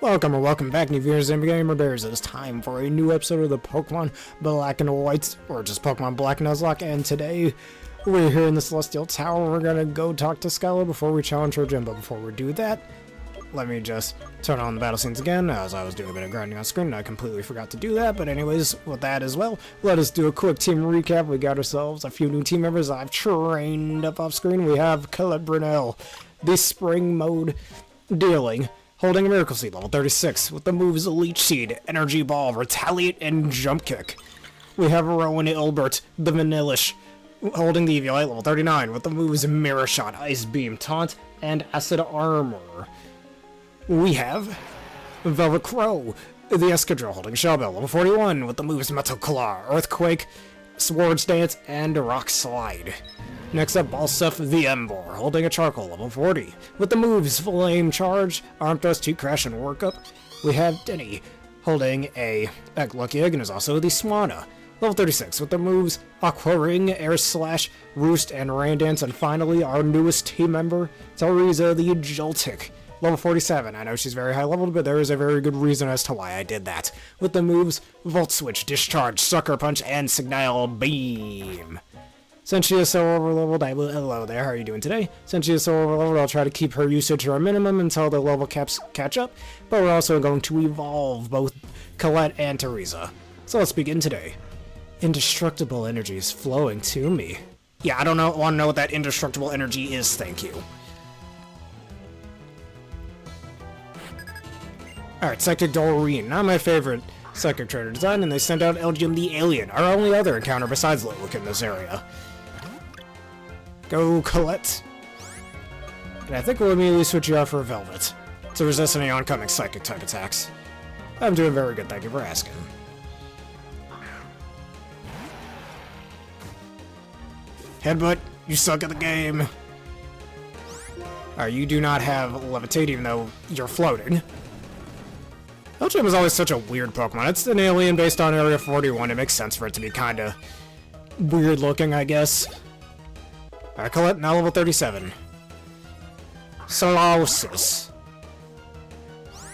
Welcome or welcome back, new viewers and gamer bears. It is time for a new episode of the Pokemon Black and White, or just Pokemon Black Nuzlocke, and today we're here in the Celestial Tower. We're gonna go talk to Skyla before we challenge her gym, but before we do that, let me just turn on the battle scenes again, as I was doing a bit of grinding on screen and I completely forgot to do that. But anyways, with that as well, let us do a quick team recap. We got ourselves a few new team members I've trained up off screen. We have Caleb, the Spring Mode Dealing, holding a Miracle Seed, level 36, with the moves Leech Seed, Energy Ball, Retaliate, and Jump Kick. We have Rowan Ilbert, the Vanillish, holding the Eviolite, level 39, with the moves Mirror Shot, Ice Beam, Taunt, and Acid Armor. We have Velvet Crow, the Escadrille, holding Shell Bell, level 41, with the moves Metal Claw, Earthquake, Swords Dance, and Rock Slide. Next up, Balstuff the Emvor, holding a Charcoal, level 40, with the moves Flame Charge, Arm Thrust, Cheat Crash, and Workup. We have Denny, holding a Lucky Egg, and is also the Swanna, level 36, with the moves Aqua Ring, Air Slash, Roost, and Rain Dance. And finally, our newest team member, Telriza the Joltik, level 47. I know she's very high leveled, but there is a very good reason as to why I did that, with the moves Volt Switch, Discharge, Sucker Punch, and Signal Beam. Since she is so overleveled, hello there, how are you doing today? Since she is so overleveled, I'll try to keep her usage to our minimum until the level caps catch up, but we're also going to evolve both Colette and Teresa. So let's begin today. Indestructible energy is flowing to me. Yeah, I don't want to know what that indestructible energy is, thank you. Alright, Psychic Doreen, not my favorite Psychic trainer design, and they sent out Elgium the Alien, our only other encounter besides Lilith in this area. Go, Colette. And I think we'll immediately switch you out for Velvet to resist any oncoming Psychic type attacks. I'm doing very good, thank you for asking. Headbutt, you suck at the game. Alright, you do not have Levitate even though you're floating. Elgium is always such a weird Pokemon. It's an alien based on Area 41. It makes sense for it to be kinda weird looking, I guess. Alright, Colette, now level 37. Solosis.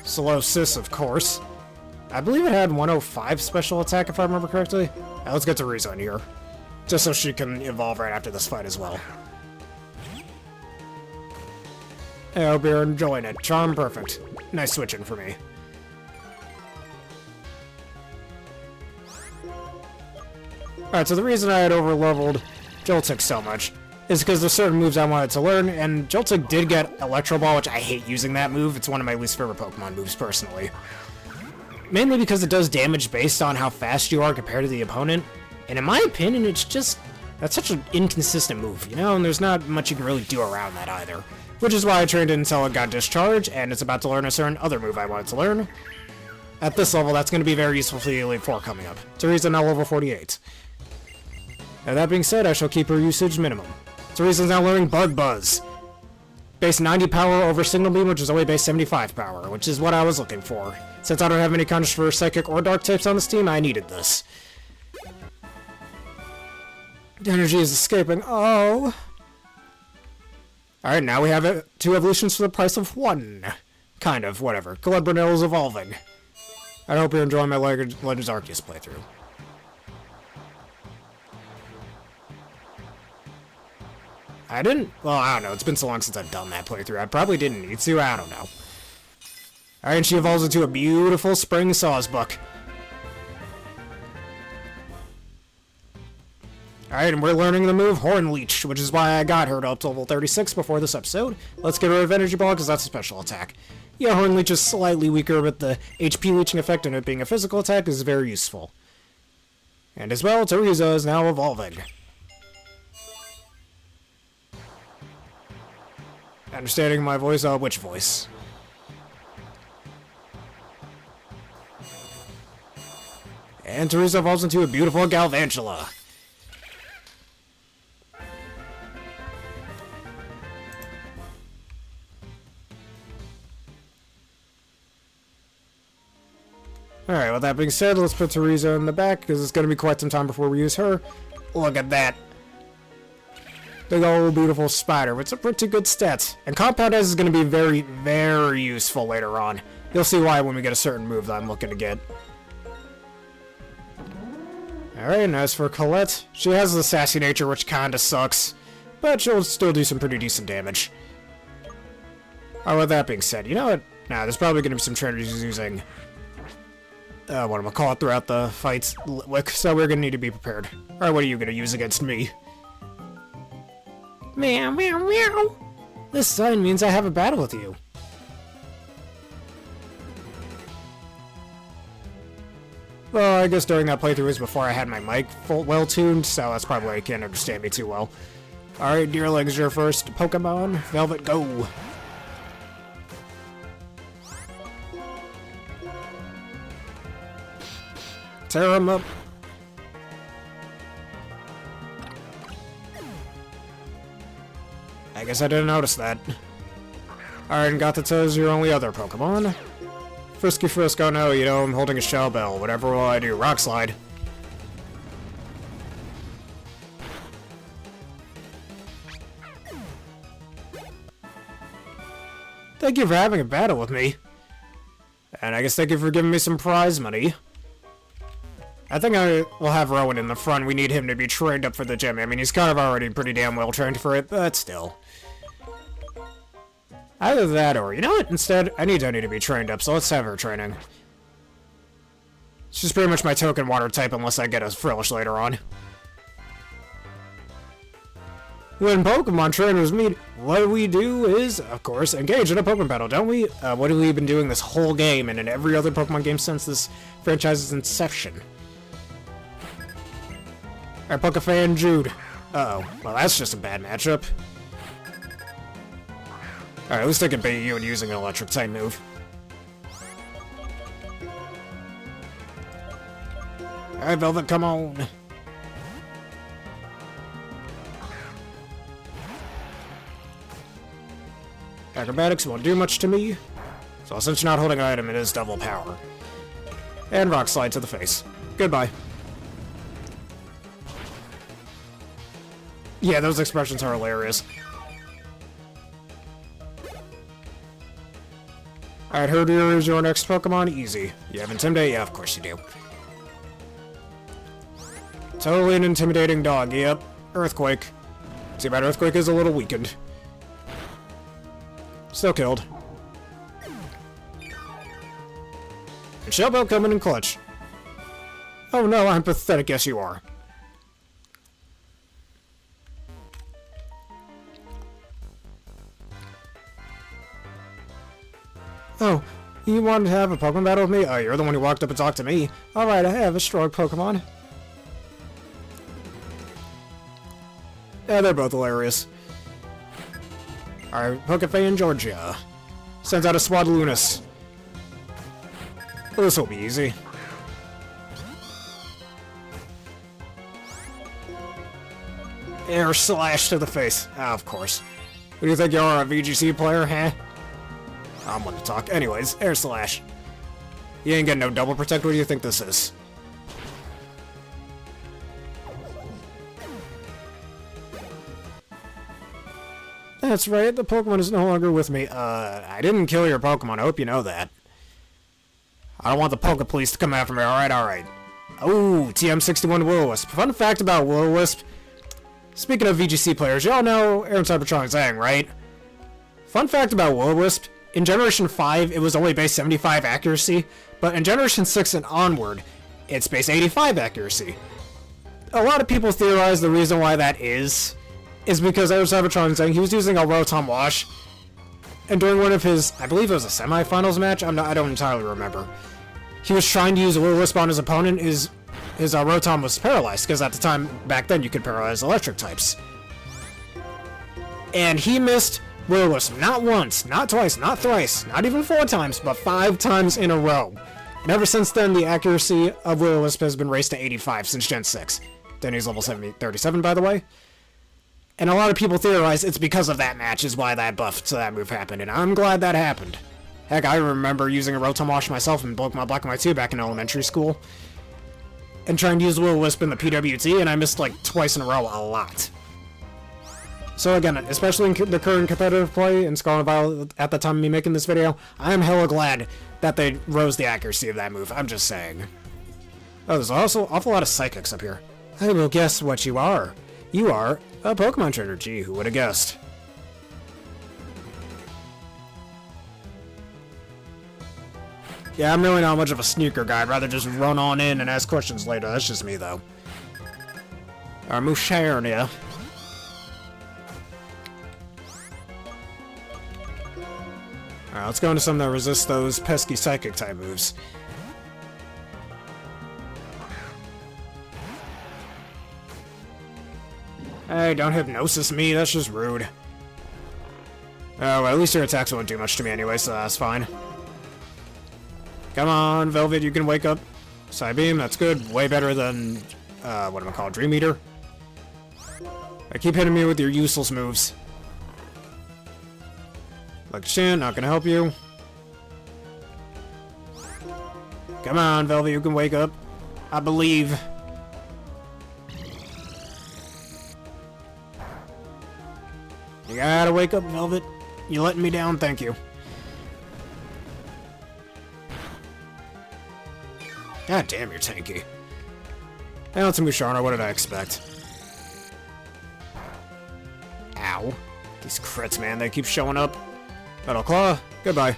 Solosis, of course. I believe it had 105 special attack, if I remember correctly. Now, let's get to Riza in here, just so she can evolve right after this fight as well. I hope you're enjoying it. Charm perfect. Nice switching for me. Alright, so the reason I had overleveled Joltik so much is because there's certain moves I wanted to learn, and Joltik did get Electro Ball, which I hate using that move. It's one of my least favorite Pokemon moves, personally. Mainly because it does damage based on how fast you are compared to the opponent, and in my opinion, it's just, that's such an inconsistent move, you know, and there's not much you can really do around that either. Which is why I trained it until it got Discharge, and it's about to learn a certain other move I wanted to learn. At this level, that's going to be very useful for the Elite Four coming up. Teresa now level 48. Now that being said, I shall keep her usage minimum. Teresa's now learning Bug Buzz. Base 90 power over Signal Beam, which is only base 75 power, which is what I was looking for. Since I don't have any counters for Psychic or Dark types on this team, I needed this. The energy is escaping. Oh. Alright, now we have 2 evolutions for the price of 1. Kind of, whatever. Caleb is evolving. I hope you're enjoying my Legends Arceus playthrough. I didn't? Well, I don't know. It's been so long since I've done that playthrough. I probably didn't need to. I don't know. Alright, and she evolves into a beautiful Spring Sawsbuck. Alright, and we're learning the move Horn Leech, which is why I got her up to level 36 before this episode. Let's get rid of Energy Ball, because that's a special attack. Yeah, Horn Leech is slightly weaker, but the HP leeching effect and it being a physical attack is very useful. And as well, Teresa is now evolving. Understanding my voice? Which voice? And Teresa evolves into a beautiful Galvantula. Alright, with that being said, let's put Teresa in the back, because it's going to be quite some time before we use her. Look at that. Big old beautiful spider with some pretty good stats. And Compound S is going to be very, very useful later on, You'll see why when we get a certain move that I'm looking to get. Alright, and as for Colette, she has the sassy nature, which kinda sucks, but she'll still do some pretty decent damage. Alright, with that being said, you know what? Nah, there's probably gonna be some trainers using, what am I gonna call it throughout the fights, Litwick, so we're gonna need to be prepared. Alright, what are you gonna use against me? Meow, meow, meow! This sign means I have a battle with you. Well, I guess during that playthrough was before I had my mic well-tuned, so that's probably why you can't understand me too well. Alright, Deerling's your first Pokemon. Velvet, go! Tear him up! I guess I didn't notice that. Alright, and Gothita's your only other Pokemon. Frisky Frisco, no, you know, I'm holding a shell bell. Whatever will I do? Rock Slide. Thank you for having a battle with me. And I guess thank you for giving me some prize money. I think I will have Rowan in the front. We need him to be trained up for the gym. I mean, he's kind of already pretty damn well trained for it, but still. Either that or, you know what, instead, I need Denny to be trained up, so let's have her training. She's pretty much my token water type unless I get a Frillish later on. When Pokemon trainers meet, what we do is, of course, engage in a Pokemon battle, don't we? What have we been doing this whole game and in every other Pokemon game since this franchise's inception? Alright, Pokefan Jude. Uh-oh. Well, that's just a bad matchup. Alright, at least I can bait you and using an electric type move. Alright, Velvet, come on. Acrobatics won't do much to me. So since you're not holding an item, it is double power. And Rock Slide to the face. Goodbye. Yeah, those expressions are hilarious. Alright, Herdier is your next Pokemon. Easy. You have Intimidate? Yeah, of course you do. Totally an intimidating dog. Yep. Earthquake. Too bad Earthquake is a little weakened. Still killed. And Shell Belt coming in clutch. Oh no, I'm pathetic. Yes, you are. Oh, you wanted to have a Pokemon battle with me? Oh, you're the one who walked up and talked to me. Alright, I have a strong Pokemon. Yeah, they're both hilarious. Alright, Pokefan Georgia. Sends out a Swadloonus. This will be easy. Air Slash to the face. Ah, of course. Who do you think you are, a VGC player, huh? I'm one to talk. Anyways, Air Slash. You ain't getting no double protect. What do you think this is? That's right, the Pokemon is no longer with me. I didn't kill your Pokemon. I hope you know that. I don't want the Poke Police to come after me. Alright, alright. Oh, TM61 Will-O-Wisp. Fun fact about Will-O-Wisp. Speaking of VGC players, y'all know Aaron Cybertron Zhang, right? Fun fact about Will-O-Wisp. In Generation 5, it was only base 75 accuracy, but in Generation 6 and onward, it's base 85 accuracy. A lot of people theorize the reason why that is because Aaron Cybertron Zhang, he was using a Rotom Wash, and during one of his, I believe it was a semifinals match, I don't entirely remember, he was trying to use a Will-O-Wisp on his opponent. His Rotom was paralyzed, because at the time, back then, you could paralyze electric types. And he missed Will-O-Wisp not once, not twice, not thrice, not even 4 times, but 5 times in a row. And ever since then, the accuracy of Will-O-Wisp has been raised to 85 since Gen 6. Then he's level 37, by the way. And a lot of people theorize it's because of that match is why that buff to that move happened, and I'm glad that happened. Heck, I remember using a Rotom Wash myself in Pokemon Black and White 2 back in elementary school. And trying to use Will-O-Wisp in the PWT, and I missed like twice in a row a lot. So again, especially in the current competitive play in Scarlet and Violet at the time of me making this video, I am hella glad that they rose the accuracy of that move. I'm just saying. Oh, there's also an awful lot of psychics up here. I will guess what you are. You are a Pokemon trainer. Gee, who would have guessed? Yeah, I'm really not much of a sneaker guy. I'd rather just run on in and ask questions later. That's just me, though. Musharnia. Alright, let's go into some that resist those pesky psychic type moves. Hey, don't hypnosis me, that's just rude. Oh, well, at least your attacks won't do much to me anyway, so that's fine. Come on, Velvet, you can wake up. Psybeam, that's good. Way better than, what am I called? Dream Eater? I keep hitting me with your useless moves. Like Shan, not gonna help you. Come on, Velvet, you can wake up. I believe. You gotta wake up, Velvet. You letting me down, thank you. God damn, you're tanky. Now it's a Musharna, what did I expect? Ow. These crits, man, they keep showing up. Metal Claw, goodbye.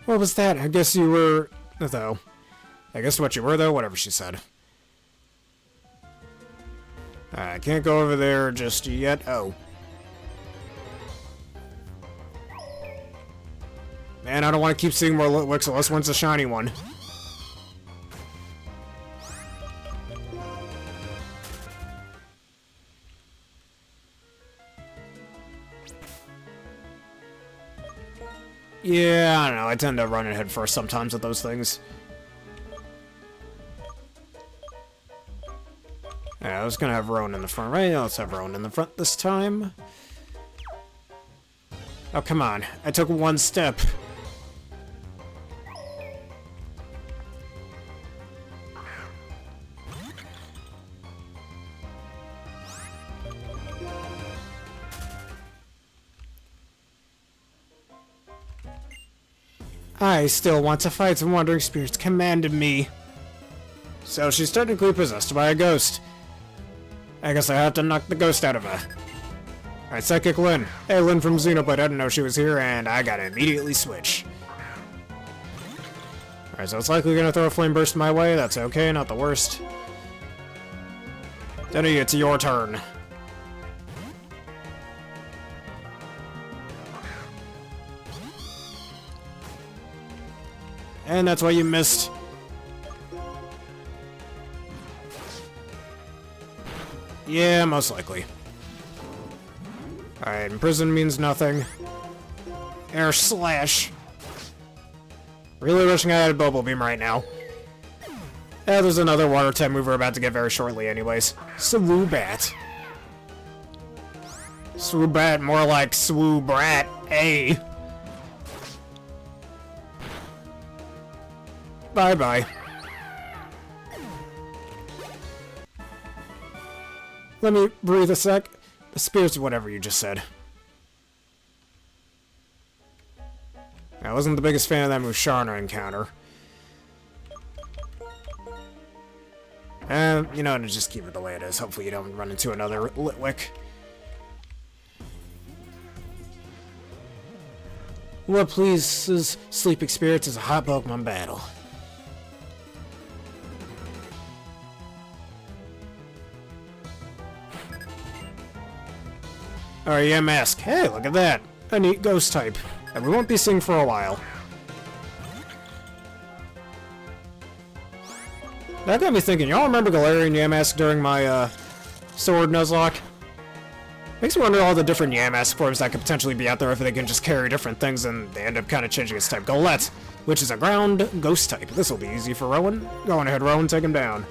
What was that? I guess you were... though. I guess what you were, though? Whatever she said. I can't go over there just yet. Oh. Man, I don't want to keep seeing more Litwicks unless one's a shiny one. Yeah, I don't know. I tend to run ahead first sometimes with those things. Yeah, I was gonna have Rowan in the front, right? Let's have Rowan in the front this time. Oh, come on. I took one step. I still want to fight. Some wandering spirits commanded me. So she's technically possessed by a ghost. I guess I have to knock the ghost out of her. Alright, Psychic Lyn. Hey, Lyn from Xenoblade. I didn't know she was here, and I gotta immediately switch. Alright, so it's likely gonna throw a Flame Burst my way. That's okay, not the worst. Denny, it's your turn. And that's why you missed. Yeah, most likely. Alright, Imprison means nothing. Air Slash. Really wishing I had a Bubble Beam right now. There's another water type move we're about to get very shortly anyways. Swoobat. Swoobat, more like Swoobrat. Hey. Bye-bye. Let me breathe a sec. The spirits of whatever you just said. I wasn't the biggest fan of that Musharna encounter. You know, just keep it the way it is. Hopefully you don't run into another Litwick. What pleases sleeping spirits is a hot Pokemon battle. Alright, yeah, Mask. Hey, look at that. A neat ghost type. And we won't be seeing for a while. That got me thinking, y'all remember Galarian Yamask during my, Sword Nuzlocke? Makes me wonder all the different Yamask forms that could potentially be out there if they can just carry different things and they end up kind of changing its type. Golett, which is a ground ghost type. This will be easy for Rowan. Go on ahead, Rowan, take him down.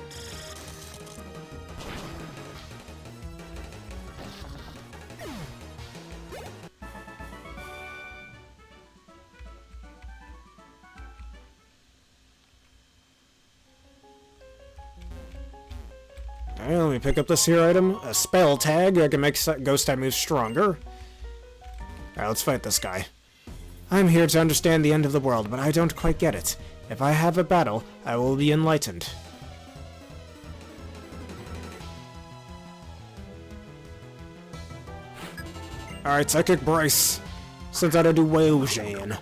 Alright, let me pick up this here item. A spell tag. I can make ghost type moves stronger. Alright, let's fight this guy. I'm here to understand the end of the world, but I don't quite get it. If I have a battle, I will be enlightened. Alright, Psychic Bryce. Since I don't do Wojane.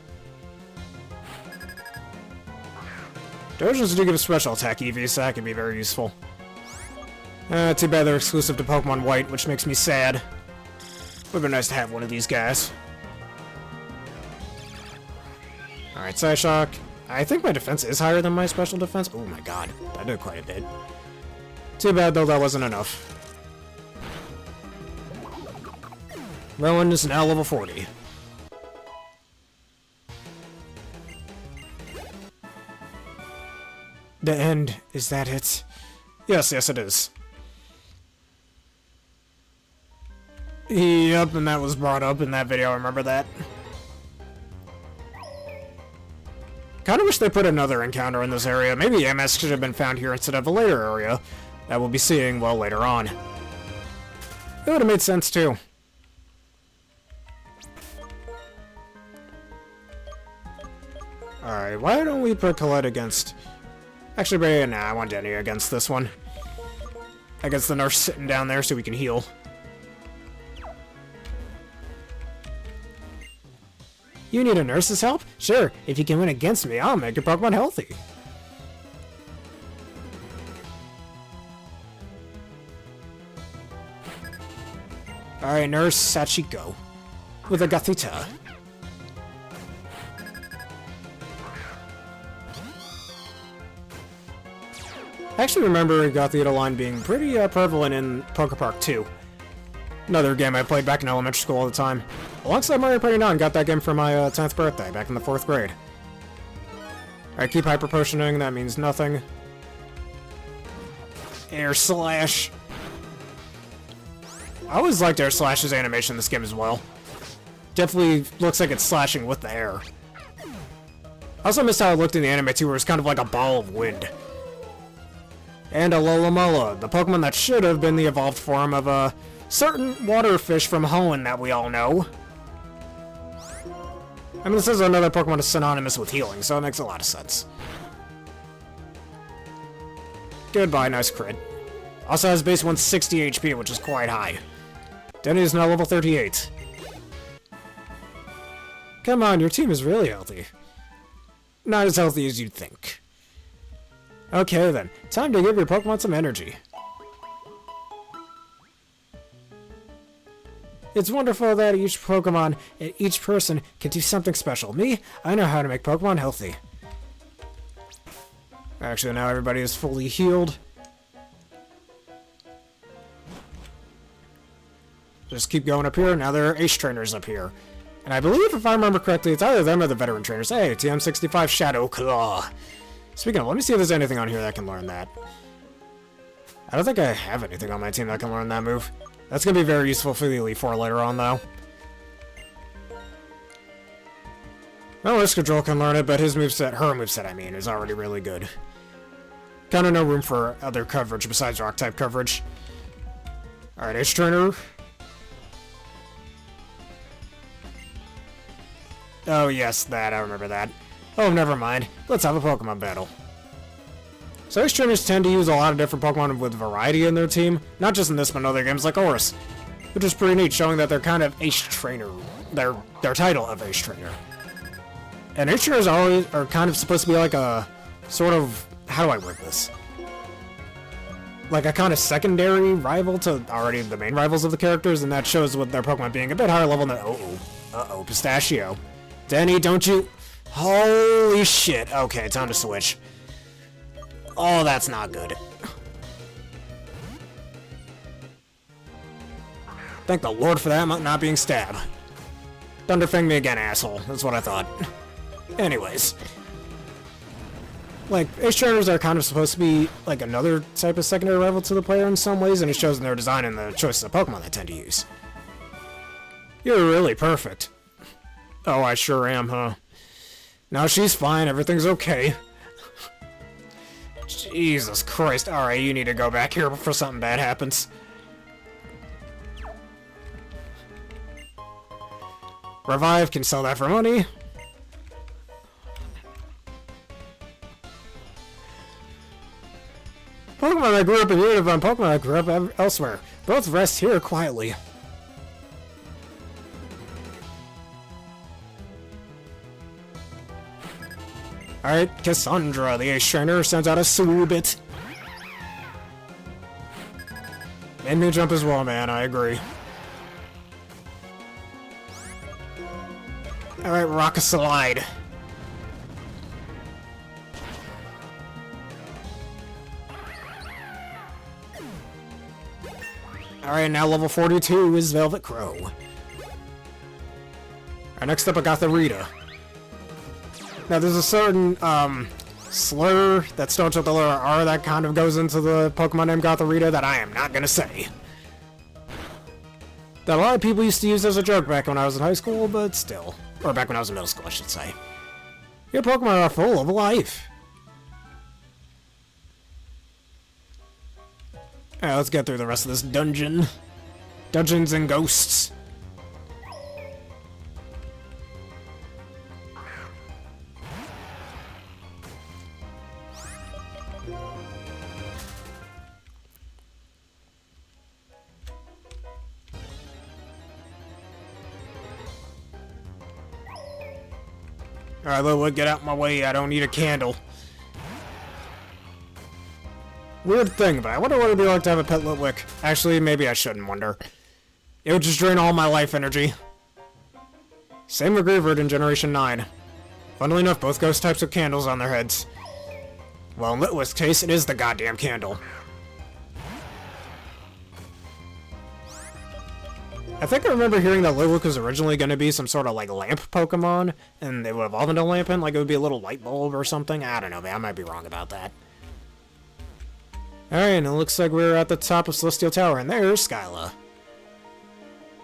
Dojo's do give a special attack EV, so that can be very useful. Too bad they're exclusive to Pokemon White, which makes me sad. Would've been nice to have one of these guys. Alright, Psyshock. I think my defense is higher than my special defense. Oh my god, that did quite a bit. Too bad, though, that wasn't enough. Rowan is now level 40. The end, is that it? Yes, yes it is. Yep, and that was brought up in that video, I remember that. Kinda wish they put another encounter in this area. Maybe MS should have been found here instead of a later area that we'll be seeing, well, later on. It would have made sense, too. Alright, why don't we put Colette against... Actually, nah, I want Denny against this one. Against the nurse sitting down there so we can heal. You need a nurse's help? Sure, if you can win against me, I'll make your Pokemon healthy. Alright, Nurse Sachiko. With a Gothita. I actually remember Gothita line being pretty prevalent in Pokepark 2. Another game I played back in elementary school all the time. Alongside Mario Party 9, got that game for my 10th birthday, back in the 4th grade. Alright, keep Hyper Potioning, that means nothing. Air Slash. I always liked Air Slash's animation in this game as well. Definitely looks like it's slashing with the air. I also missed how it looked in the anime too, where it's kind of like a ball of wind. And a Lolamola, the Pokemon that should have been the evolved form of a certain water fish from Hoenn that we all know. I mean, this is another Pokemon that's synonymous with healing, so it makes a lot of sense. Goodbye, nice crit. Also has base 160 HP, which is quite high. Denny is now level 38. Come on, your team is really healthy. Not as healthy as you'd think. Okay then, time to give your Pokemon some energy. It's wonderful that each Pokemon and each person can do something special. Me, I know how to make Pokemon healthy. Actually, now everybody is fully healed. Just keep going up here. Now there are Ace Trainers up here. And I believe, if I remember correctly, it's either them or the Veteran Trainers. Hey, TM65 Shadow Claw. Speaking of, let me see if there's anything on here that can learn that. I don't think I have anything on my team that can learn that move. That's going to be very useful for the Elite Four later on, though. Well, Escadrille can learn it, but his moveset, her moveset, I mean, is already really good. Kind of no room for other coverage besides Rock-type coverage. Alright, Ace Trainer. Oh, yes, that. I remember that. Oh, never mind. Let's have a Pokemon battle. So Ace Trainers tend to use a lot of different Pokemon with variety in their team. Not just in this, but in other games like Oris. Which is pretty neat, showing that they're kind of Ace Trainer. Their title of Ace Trainer. And Ace Trainers are kind of supposed to be like a sort of... How do I word this? Like a kind of secondary rival to already the main rivals of the characters, and that shows with their Pokemon being a bit higher level than... Uh-oh, Pistachio. Denny, don't you... Holy shit. Okay, time to switch. Oh, that's not good. Thank the Lord for that not being stabbed. Thunderfang me again, asshole. That's what I thought. Anyways. Like, Ace Trainers are kind of supposed to be, like, another type of secondary rival to the player in some ways, and it shows in their design and the choices of Pokemon they tend to use. You're really perfect. Oh, I sure am, huh? Now she's fine, everything's okay. Jesus Christ. Alright, you need to go back here before something bad happens. Revive, can sell that for money. Pokemon that grew up in Unova and Pokemon that grew up elsewhere. Both rest here quietly. Alright, Cassandra, the Ace Trainer, sends out a Swoobit. And new jump as well, man, I agree. Alright, Rock a Slide. Alright, now level 42 is Velvet Crow. Alright, next up I got the Rita. Now there's a certain, slur that starts with the letter R that kind of goes into the Pokemon name Gothorita that I am not gonna say. That a lot of people used to use as a joke back when I was in high school, but still. Or back when I was in middle school, I should say. Your Pokemon are full of life. Alright, let's get through the rest of this dungeon. Dungeons and Ghosts. Alright, Lilwood, get out my way. I don't need a candle. Weird thing, but I wonder what it'd be like to have a pet Litwick. Actually, maybe I shouldn't wonder. It would just drain all my life energy. Same with Greavard in Generation 9. Funnily enough, both ghost types have candles on their heads. Well, in Litwick's case, it is the goddamn candle. I think I remember hearing that Litwick was originally going to be some sort of, like, lamp Pokemon, and they would evolve into Lampin, like it would be a little light bulb or something. I don't know, man, I might be wrong about that. Alright, and it looks like we're at the top of Celestial Tower, and there's Skyla.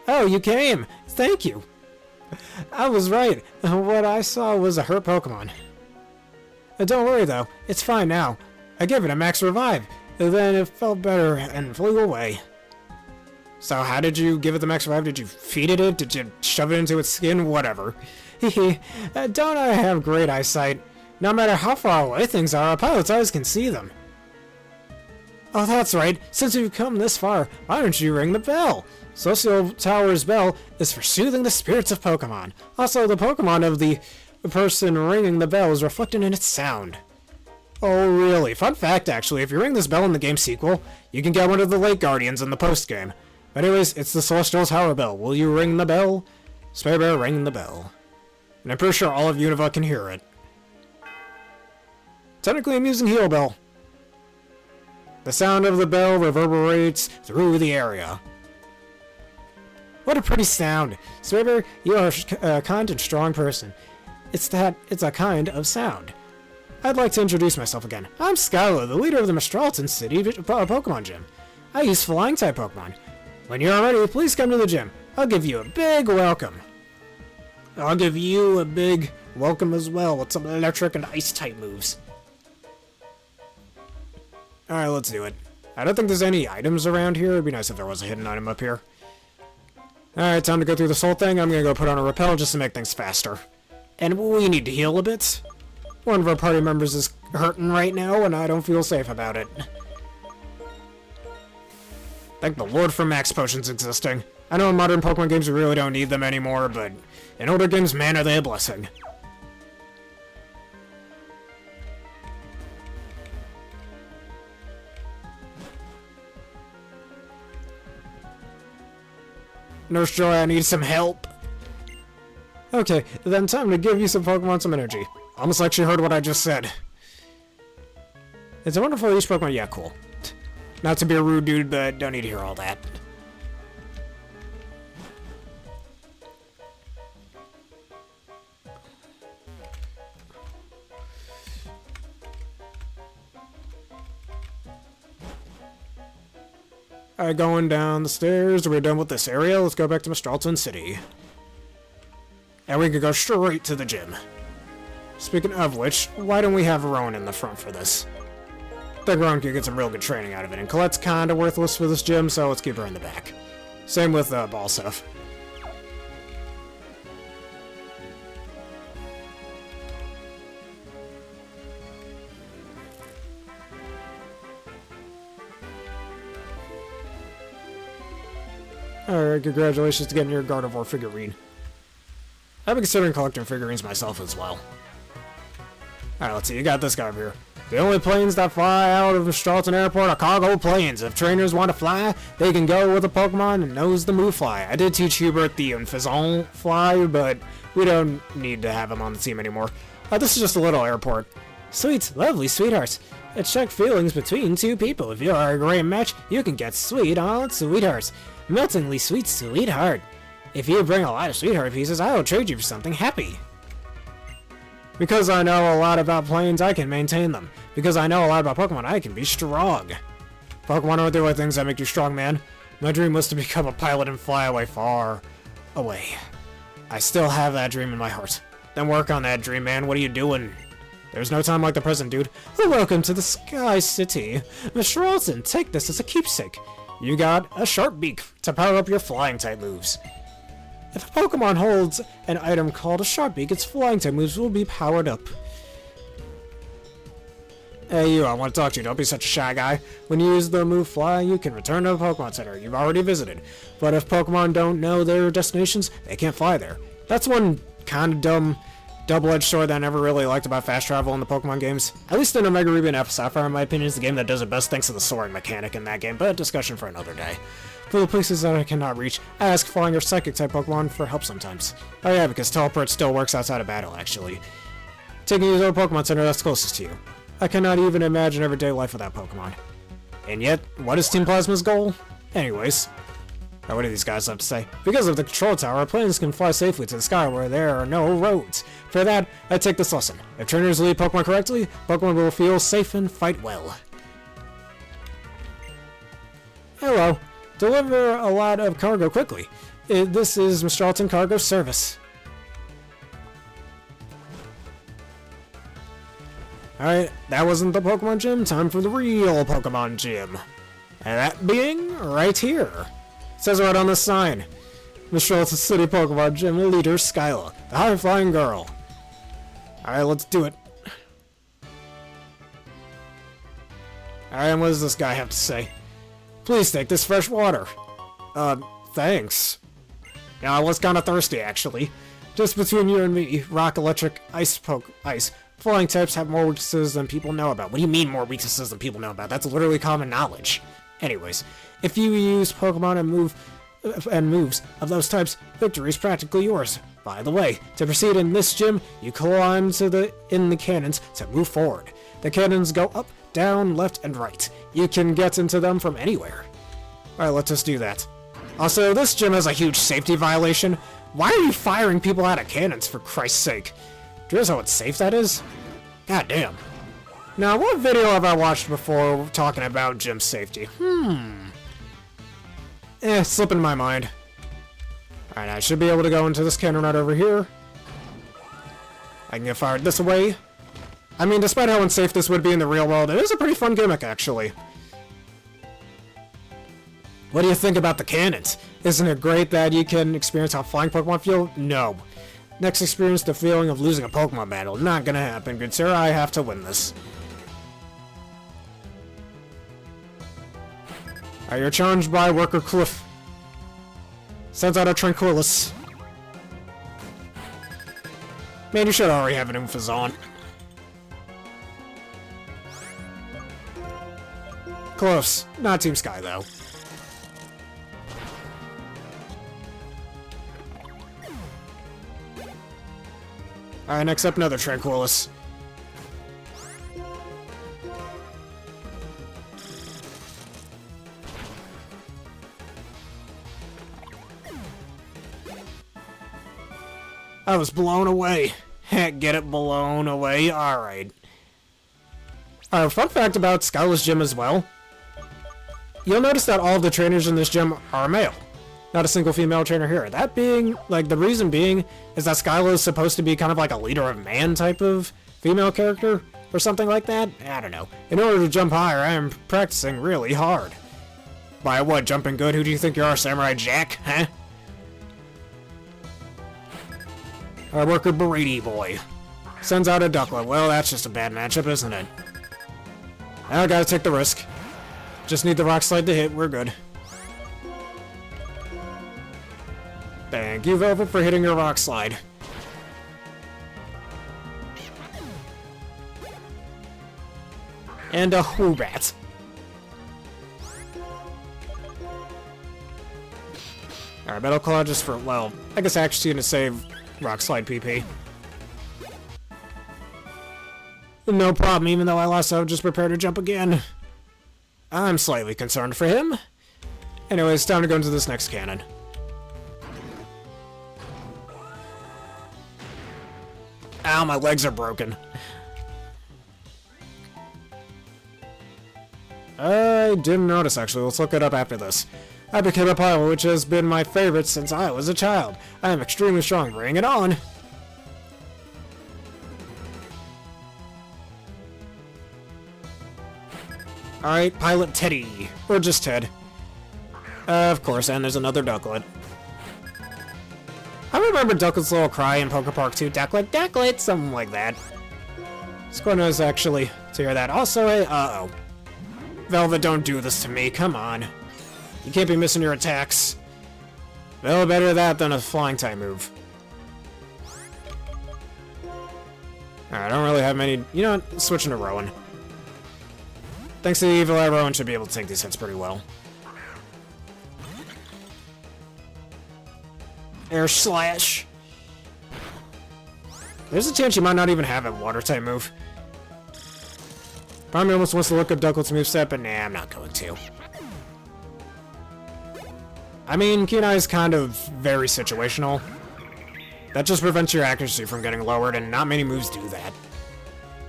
Oh, you came! Thank you! I was right. What I saw was a hurt Pokemon. Don't worry, though. It's fine now. I gave it a max revive. Then it felt better and flew away. So how did you give it the max revive? Did you feed it? Did you shove it into its skin? Whatever. Hehe. Don't I have great eyesight? No matter how far away things are, a pilot's eyes can see them. Oh, that's right. Since you've come this far, why don't you ring the bell? Celestial Tower's bell is for soothing the spirits of Pokemon. Also, the Pokemon of the person ringing the bell is reflected in its sound. Oh, really? Fun fact, actually, if you ring this bell in the game sequel, you can get one of the Lake Guardians in the post-game. But anyways, it's the Celestial Tower bell. Will you ring the bell? Spare Bear, ring the bell. And I'm pretty sure all of Unova can hear it. Technically, I'm using Heal Bell. The sound of the bell reverberates through the area. What a pretty sound. Sweber, you are a kind and strong person. It's a kind of sound. I'd like to introduce myself again. I'm Skyla, the leader of the Mistralton City Pokemon Gym. I use Flying-type Pokemon. When you're ready, please come to the gym. I'll give you a big welcome. I'll give you a big welcome as well with some electric and ice-type moves. Alright, let's do it. I don't think there's any items around here. It'd be nice if there was a hidden item up here. Alright, time to go through this whole thing. I'm gonna go put on a repel just to make things faster. And we need to heal a bit. One of our party members is hurting right now, and I don't feel safe about it. Thank the Lord for max potions existing. I know in modern Pokemon games we really don't need them anymore, but in older games, man, are they a blessing. Nurse Joy, I need some help. Okay, then time to give you some Pokemon some energy. Almost like she heard what I just said. It's a wonderful each Pokemon. Yeah, cool. Not to be a rude dude, but don't need to hear all that. Alright, going down the stairs. We're done with this area. Let's go back to Mistralton City. And we can go straight to the gym. Speaking of which, why don't we have Rowan in the front for this? The Grom could get some real good training out of it, and Colette's kinda worthless for this gym, so let's keep her in the back. Same with ball stuff. Alright, congratulations to getting your Gardevoir figurine. I've been considering collecting figurines myself as well. Alright, let's see, you got this guy over here. The only planes that fly out of Mistralton Airport are cargo planes. If trainers want to fly, they can go with a Pokemon and knows the move fly. I did teach Hubert the Unfazon fly, but we don't need to have him on the team anymore. This is just a little airport. Sweet, lovely sweethearts. Check feelings between two people. If you are a great match, you can get sweet on sweethearts. Meltingly sweet sweetheart. If you bring a lot of sweetheart pieces, I will trade you for something happy. Because I know a lot about planes, I can maintain them. Because I know a lot about Pokemon, I can be strong. Pokemon are the only things that make you strong, man. My dream was to become a pilot and fly away far away. I still have that dream in my heart. Then work on that dream, man. What are you doing? There's no time like the present, dude. Welcome to the Sky City. Mistralton, take this as a keepsake. You got a sharp beak to power up your flying type moves. If a Pokemon holds an item called a sharp beak, its flying type moves will be powered up. Hey you, I want to talk to you. Don't be such a shy guy. When you use the move Fly, you can return to the Pokemon Center you've already visited. But if Pokemon don't know their destinations, they can't fly there. That's one kind of dumb, double-edged sword that I never really liked about fast travel in the Pokemon games. At least in Omega Ruby and Alpha Sapphire, in my opinion, is the game that does it best thanks to the soaring mechanic in that game, but a discussion for another day. For the places that I cannot reach, I ask flying or psychic-type Pokemon for help sometimes. Oh yeah, because teleport still works outside of battle, actually. Taking you to a Pokemon Center that's closest to you. I cannot even imagine everyday life without Pokemon. And yet, what is Team Plasma's goal? Anyways. What do these guys have to say? Because of the control tower, planes can fly safely to the sky where there are no roads. For that, I take this lesson. If trainers lead Pokemon correctly, Pokemon will feel safe and fight well. Hello. Deliver a lot of cargo quickly. This is Mistralton Cargo Service. Alright, that wasn't the Pokemon Gym. Time for the real Pokemon Gym. And that being right here. It says right on the sign. Mistralton City Pokemon Gym leader Skyla, the high-flying girl. Alright, let's do it. Alright, and what does this guy have to say? Please take this fresh water. Thanks. Now, I was kinda thirsty, actually. Just between you and me, rock, electric, ice, ice. Flying types have more weaknesses than people know about. What do you mean more weaknesses than people know about? That's literally common knowledge. Anyways, if you use Pokemon and moves of those types, victory is practically yours. By the way, to proceed in this gym, you climb in the cannons to move forward. The cannons go up, down, left, and right. You can get into them from anywhere. Alright, let's just do that. Also, this gym has a huge safety violation. Why are you firing people out of cannons, for Christ's sake? Do you realize how unsafe that is? God damn. Now, what video have I watched before talking about gym safety? Slipping my mind. Alright, I should be able to go into this cannon right over here. I can get fired this way. I mean, despite how unsafe this would be in the real world, it is a pretty fun gimmick, actually. What do you think about the cannons? Isn't it great that you can experience how flying Pokemon feel? No. Next, experience the feeling of losing a Pokemon battle. Not gonna happen, good sir. I have to win this. Alright, you're challenged by Worker Cliff. Sends out a Tranquilis. Man, you should already have an Umfazon. Close. Not Team Sky, though. Alright, next up, another Tranquilis. I was blown away. Get it, blown away. Alright. Fun fact about Skyla's gym as well. You'll notice that all of the trainers in this gym are male. Not a single female trainer here. That being, like, the reason being is that Skyla is supposed to be kind of like a leader of man type of female character. or something like that? I don't know. In order to jump higher, I am practicing really hard. By what, jumping good? Who do you think you are, Samurai Jack? Huh? Our worker Brady Boy sends out a Ducklet. Well, that's just a bad matchup, isn't it? I gotta take the risk. Just need the Rock Slide to hit. We're good. Thank you, Velvet, for hitting your Rock Slide. And a Woobat. Alright, Metal Claw just for, well, I guess actually gonna save Rock Slide PP. No problem, even though I lost, I'll just prepare to jump again. I'm slightly concerned for him. Anyways, it's time to go into this next cannon. Ow, my legs are broken. I didn't notice, actually. Let's look it up after this. I became a pilot, which has been my favorite since I was a child. I am extremely strong. Bring it on! Alright, Pilot Teddy. Or just Ted. Of course, and there's another Ducklet. I remember Ducklet's little cry in Poke Park 2. Ducklet, Ducklet! Something like that. It's quite nice, actually, to hear that. Also, uh-oh. Velvet, don't do this to me. Come on. You can't be missing your attacks. Well, better that than a flying type move. Alright, I don't really have many... You know what? Switching to Rowan. Thanks to the Evil Eye, Rowan should be able to take these hits pretty well. Air Slash. There's a chance you might not even have a water type move. Part of me almost wants to look up Ducklet's moveset, but nah, I'm not going to. I mean, Kunai is kind of very situational. That just prevents your accuracy from getting lowered, and not many moves do that.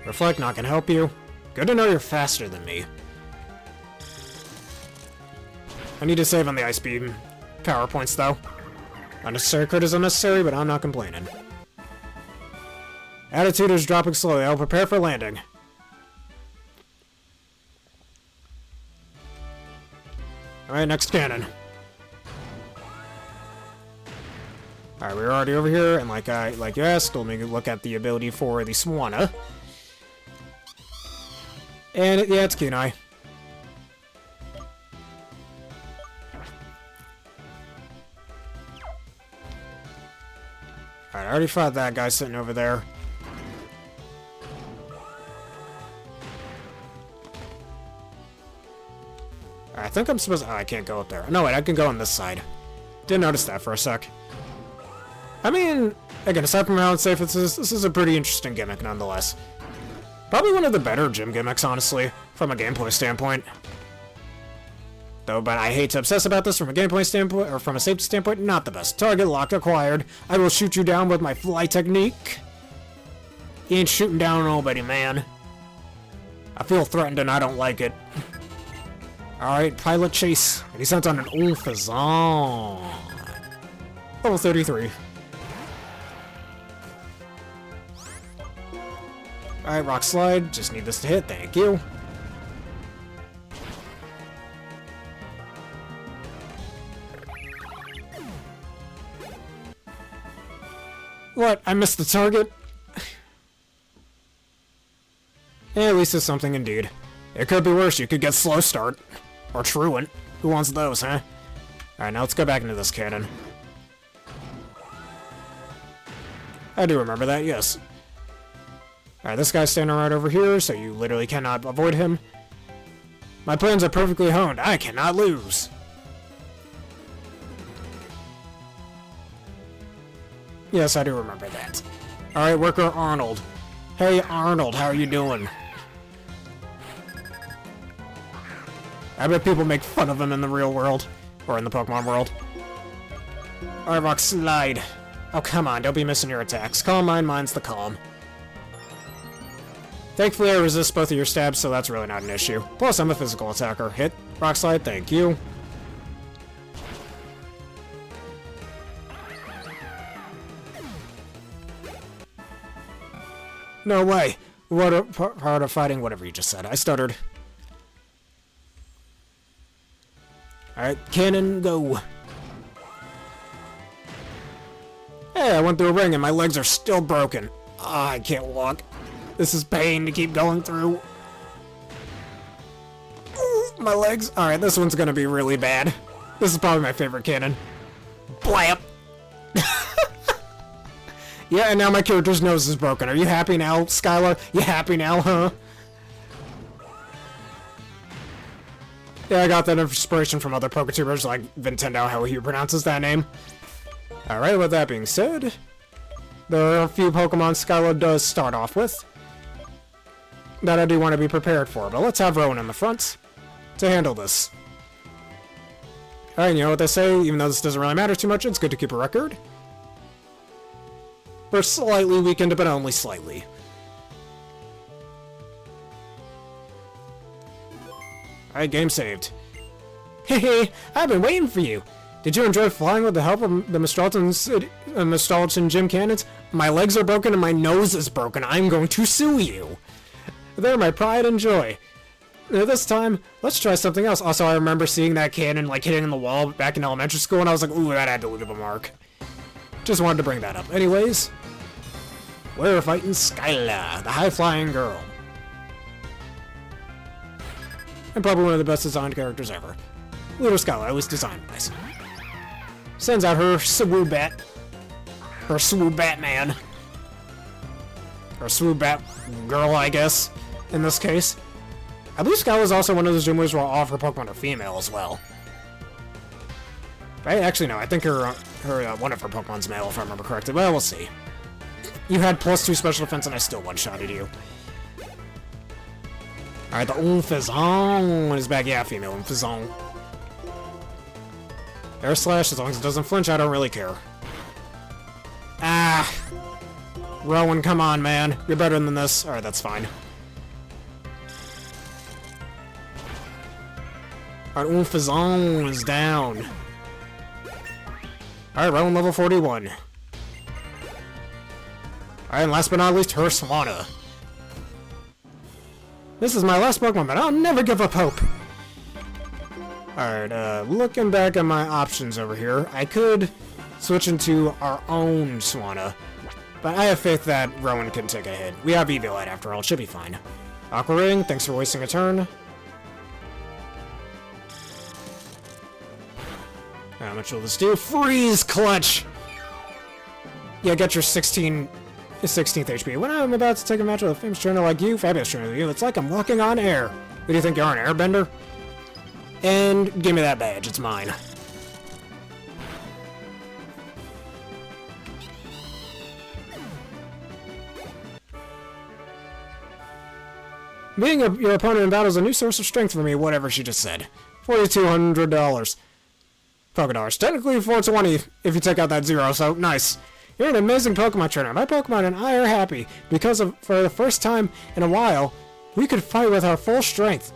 Reflect not gonna help you. Good to know you're faster than me. I need to save on the Ice Beam power points, though. Unnecessary crit is unnecessary, but I'm not complaining. Attitude is dropping slowly. I'll prepare for landing. Alright, next cannon. Alright, we're already over here, and like you asked, let me look at the ability for the Swanna. And, yeah, it's Kunai. Alright, I already fought that guy sitting over there. I think I'm supposed to... Oh, I can't go up there. No, wait, I can go on this side. Didn't notice that for a sec. I mean, again, aside from how unsafe this is a pretty interesting gimmick, nonetheless. Probably one of the better gym gimmicks, honestly, from a gameplay standpoint. Though, but I hate to obsess about this from a gameplay standpoint, or from a safety standpoint, not the best. Target locked acquired. I will shoot you down with my fly technique. You ain't shooting down nobody, man. I feel threatened and I don't like it. Alright, Pilot Chase. And he sent on an Ulfazon. Level 33. Alright, Rock Slide. Just need this to hit. Thank you. What? I missed the target? Yeah, at least it's something indeed. It could be worse. You could get Slow Start. Or Truant. Who wants those, huh? Alright, now let's go back into this cannon. I do remember that, yes. Alright, this guy's standing right over here, so you literally cannot avoid him. My plans are perfectly honed. I cannot lose. Yes, I do remember that. Alright, worker Arnold. Hey, Arnold, how are you doing? I bet people make fun of him in the real world. Or in the Pokemon world. Alright, Rock Slide. Oh, come on, don't be missing your attacks. Calm mind, mine's the calm. Thankfully, I resist both of your stabs, so that's really not an issue. Plus, I'm a physical attacker. Hit. Rock Slide, thank you. No way. part of fighting, whatever you just said. I stuttered. Alright, cannon, go. Hey, I went through a ring and my legs are still broken. Ah, I can't walk. This is pain to keep going through. Ooh, my legs. Alright, this one's gonna be really bad. This is probably my favorite cannon. Blam! Yeah, and now my character's nose is broken. Are you happy now, Skyla? You happy now, huh? Yeah, I got that inspiration from other Poketubers like Nintendo, how he pronounces that name. Alright, with that being said, there are a few Pokemon Skyla does start off with that I do want to be prepared for, but let's have Rowan in the front to handle this. Alright, you know what they say, even though this doesn't really matter too much, it's good to keep a record. We're slightly weakened, but only slightly. Alright, game saved. Hey, I've been waiting for you. Did you enjoy flying with the help of the Mistralton gym cannons? My legs are broken and my nose is broken. I'm going to sue you. They're my pride and joy. This time, let's try something else. Also, I remember seeing that cannon like hitting the wall back in elementary school, and I was like, ooh, that had to leave a mark. Just wanted to bring that up. Anyways, we're fighting Skyla, the high-flying girl. And probably one of the best designed characters ever. Little Skyla was designed nice. Sends out her Swoobat. Her Swoobatman. Or Swoobat girl, I guess, in this case. I believe Skyla is also one of those gym leaders where all of her Pokemon are female as well. Right? Actually, no. I think one of her Pokemon's male, if I remember correctly. Well, we'll see. You had +2 special defense, and I still one-shotted you. Alright, the Unfizon is back. Yeah, female Unfizon. Air Slash, as long as it doesn't flinch, I don't really care. Ah! Rowan, come on, man. You're better than this. Alright, that's fine. Alright, Unfizon is down. Alright, Rowan level 41. Alright, and last but not least, her Swanna. This is my last Pokemon, but I'll never give up hope. Alright, looking back at my options over here, I could switch into our own Swanna, but I have faith that Rowan can take a hit. We have Eviolite after all, it should be fine. Aqua Ring, thanks for wasting a turn. How much will this do? Freeze Clutch! Yeah, get your 16th HP. When I'm about to take a match with a famous trainer like you, fabulous trainer like you, it's like I'm walking on air. What do you think, you're an airbender? And give me that badge, it's mine. Being your opponent in battle is a new source of strength for me, whatever she just said. $4,200. Pokédollars. Technically 420 if you take out that 0, so nice. You're an amazing Pokemon trainer. My Pokemon and I are happy because for the first time in a while, we could fight with our full strength.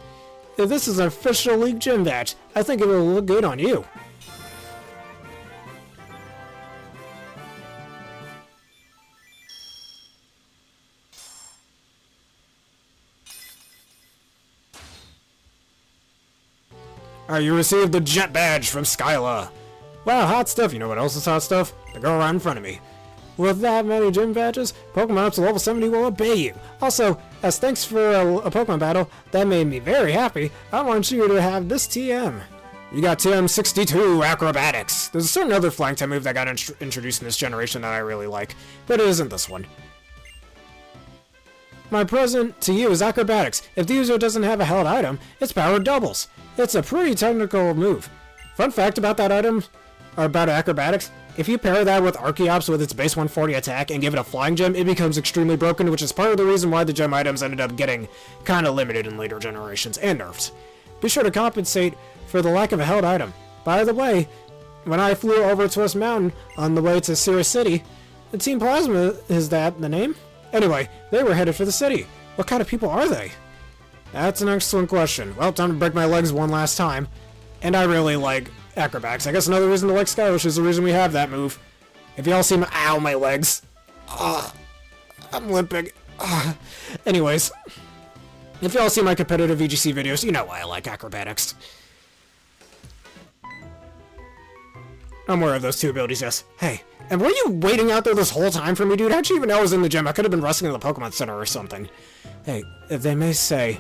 If this is an official League Gym badge, I think it will look good on you. Alright, you received the Jet Badge from Skyla. Wow, hot stuff. You know what else is hot stuff? The girl right in front of me. With that many gym badges, Pokemon up to level 70 will obey you. Also, as thanks for a Pokemon battle, that made me very happy, I want you to have this TM. You got TM 62 Acrobatics. There's a certain other flying type move that got introduced in this generation that I really like, but it isn't this one. My present to you is Acrobatics. If the user doesn't have a held item, its power doubles. It's a pretty technical move. Fun fact about that item, or about Acrobatics, if you pair that with Archeops with its base 140 attack and give it a flying gem, it becomes extremely broken, which is part of the reason why the gem items ended up getting kinda limited in later generations, and nerfed. Be sure to compensate for the lack of a held item. By the way, when I flew over Twist Mountain on the way to Sirius City, the Team Plasma, is that the name? Anyway, they were headed for the city. What kind of people are they? That's an excellent question. Well, time to break my legs one last time. And I really like Acrobatics. I guess another reason to like Skylish is the reason we have that move. If y'all see my— ow, my legs. I'm limping. Anyways, if y'all see my competitive VGC videos, you know why I like acrobatics. I'm aware of those two abilities, yes. Hey, and were you waiting out there this whole time for me, dude? How'd you even know I was in the gym? I could have been wrestling in the Pokemon Center or something. Hey, they may say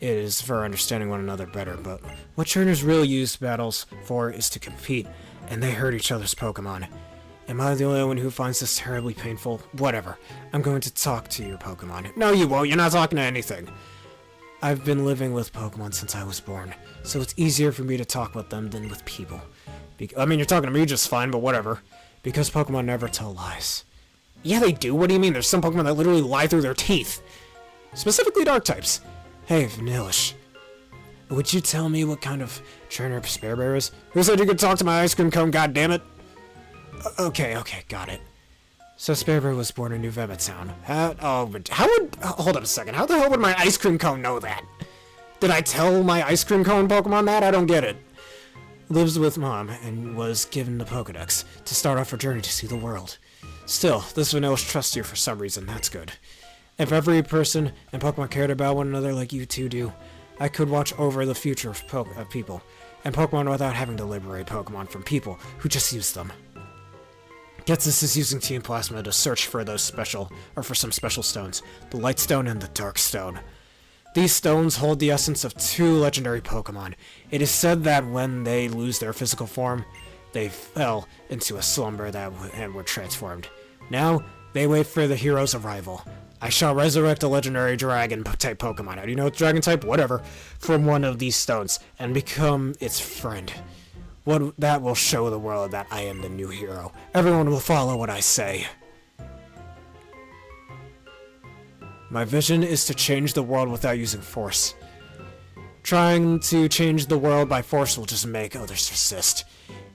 it is for understanding one another better, but what trainers really use battles for is to compete, and they hurt each other's Pokemon. Am I the only one who finds this terribly painful? Whatever. I'm going to talk to your Pokemon. No, you won't. You're not talking to anything. I've been living with Pokemon since I was born, so it's easier for me to talk with them than with people. I mean, you're talking to me just fine, but whatever. Because Pokemon never tell lies. Yeah, they do. What do you mean? There's some Pokemon that literally lie through their teeth. Specifically dark types. Hey, Vanillish. Would you tell me what kind of trainer Spare Bear is? Who said you could talk to my ice cream cone, goddammit? Okay, got it. So Spare Bear was born in New Town. Hold up a second. How the hell would my ice cream cone know that? Did I tell my ice cream cone Pokemon that? I don't get it. Lives with Mom and was given the Pokedex to start off her journey to see the world. Still, this Vanillish trusts you for some reason. That's good. If every person and Pokemon cared about one another like you two do, I could watch over the future of people and Pokemon without having to liberate Pokemon from people who just use them. Getsus is using Team Plasma to search for some special stones, the Light Stone and the Dark Stone. These stones hold the essence of two legendary Pokemon. It is said that when they lose their physical form, they fell into a slumber and were transformed. Now, they wait for the hero's arrival. I shall resurrect a legendary dragon-type Pokemon. How do you know it's dragon-type? Whatever. From one of these stones, and become its friend. That will show the world that I am the new hero. Everyone will follow what I say. My vision is to change the world without using force. Trying to change the world by force will just make others resist.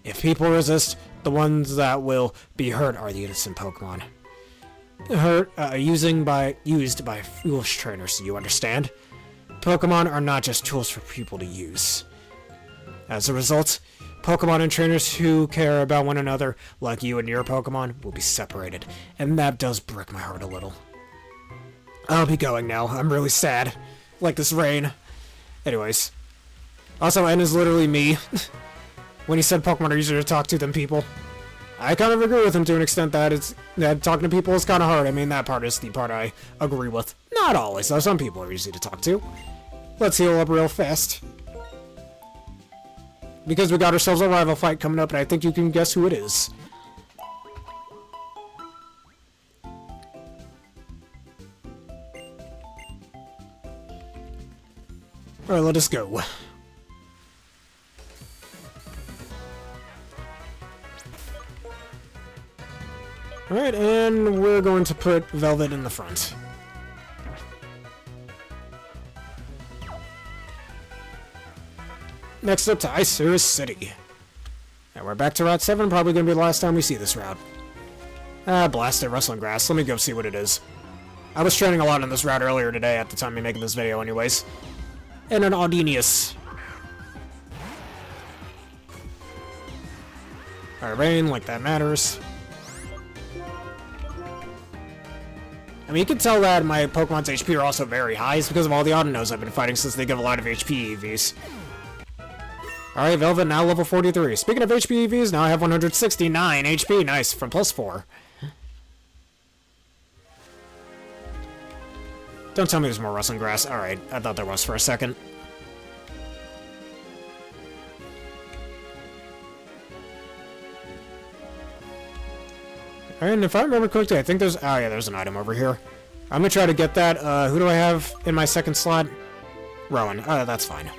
If people resist, the ones that will be hurt are the innocent Pokemon. Used by foolish trainers, you understand? Pokemon are not just tools for people to use. As a result, Pokemon and trainers who care about one another, like you and your Pokemon, will be separated, and that does break my heart a little. I'll be going now. I'm really sad. Like this rain. Anyways. Also, N is literally me. When he said Pokemon are easier to talk to than people. I kind of agree with him to an extent that talking to people is kind of hard. I mean, that part is the part I agree with. Not always, though. Some people are easy to talk to. Let's heal up real fast. Because we got ourselves a rival fight coming up, and I think you can guess who it is. Alright, let us go. Alright, and we're going to put Velvet in the front. Next up to Ice City. And we're back to Route 7, probably going to be the last time we see this route. Blast it, Rustling Grass. Let me go see what it is. I was training a lot on this route earlier today at the time of making this video anyways. And an Audinius. Alright, rain, like that matters. I mean, you can tell that my Pokemon's HP are also very high. It's because of all the Audinose I've been fighting since they give a lot of HP EVs. Alright, Velvet, now level 43. Speaking of HP EVs, now I have 169 HP. Nice, from +4. Don't tell me there's more Rustling Grass. Alright, I thought there was for a second. Alright, and if I remember correctly, I think there's... Oh yeah, there's an item over here. I'm gonna try to get that. Who do I have in my second slot? Rowan. That's fine.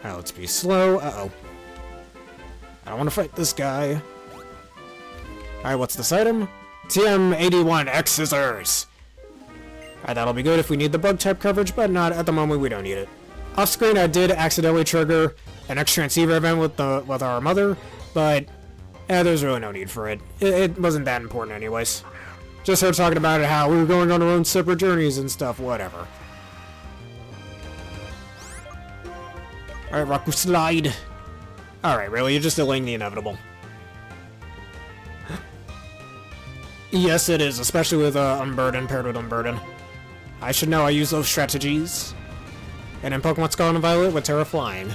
Alright, let's be slow. Uh-oh. I don't want to fight this guy. Alright, what's this item? TM81 X Scissors. Alright, that'll be good if we need the bug type coverage, but not at the moment. We don't need it. Off screen, I did accidentally trigger an extra transceiver event with our mother, but there's really no need for it. It wasn't that important anyways. Just her talking about it, how we were going on our own separate journeys and stuff. Whatever. Alright, Raku Slide. Alright, really? You're just delaying the inevitable. Yes, it is, especially with Unburden paired with Unburden. I should know I use those strategies. And in Pokemon Scarlet and Violet with Terra Flying.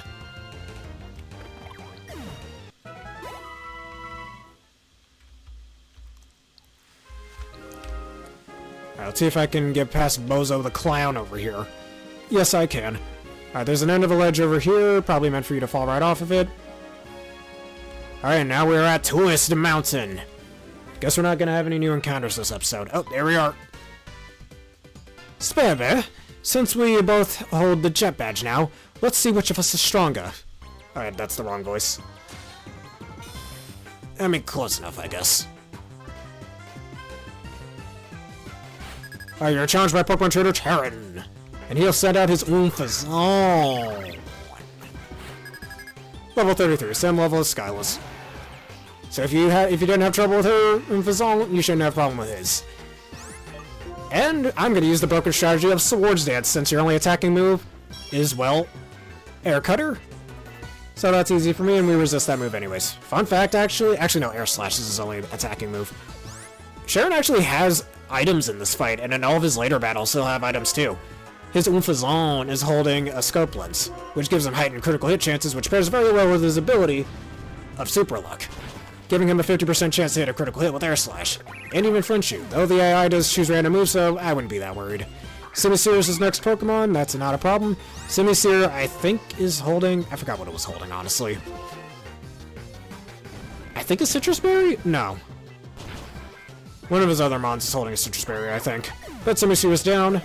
Alright, let's see if I can get past Bozo the Clown over here. Yes, I can. Alright, there's an end of a ledge over here, probably meant for you to fall right off of it. Alright, now we're at Twist Mountain. Guess we're not gonna have any new encounters this episode. Oh, there we are. Spare, since we both hold the jet badge now, let's see which of us is stronger. Alright, that's the wrong voice. I mean, close enough, I guess. Alright, you're challenged by Pokemon Trainer Terran. And he'll send out his Oompha's. Level 33, same level as Skyla's. So if you didn't have trouble with her Oompha's, you shouldn't have a problem with his. And I'm going to use the broken strategy of Swords Dance, since your only attacking move is, well, Air Cutter. So that's easy for me, and we resist that move anyways. Fun fact, actually no, Air Slash is his only attacking move. Sharon actually has items in this fight, and in all of his later battles he'll have items too. His Oompha's is holding a Scope Lens, which gives him heightened critical hit chances, which pairs very well with his ability of Super Luck, giving him a 50% chance to hit a critical hit with Air Slash, and even Flinch Shoot, though the AI does choose random moves, so I wouldn't be that worried. Simisear is his next Pokemon, that's not a problem. Simisear, I think, is holding... I forgot what it was holding, honestly. I think a Citrus Berry? No. One of his other mons is holding a Citrus Berry, I think. But Simisear is down.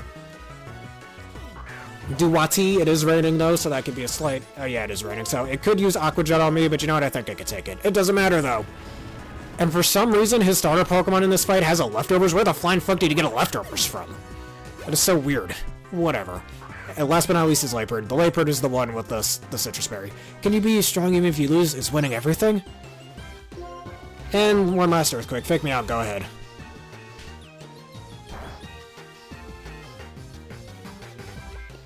Duwati, it is raining though, so that could be a slight... Oh yeah, it is raining, so it could use Aqua Jet on me, but you know what, I think I could take it. It doesn't matter though. And for some reason, his starter Pokemon in this fight has a Leftovers. Where the flying fuck did he get a Leftovers from? That is so weird. Whatever. And last but not least is Laperd. The Laperd is the one with the Citrus Berry. Can you be strong even if you lose? Is winning everything? And one last Earthquake. Fake me out, go ahead.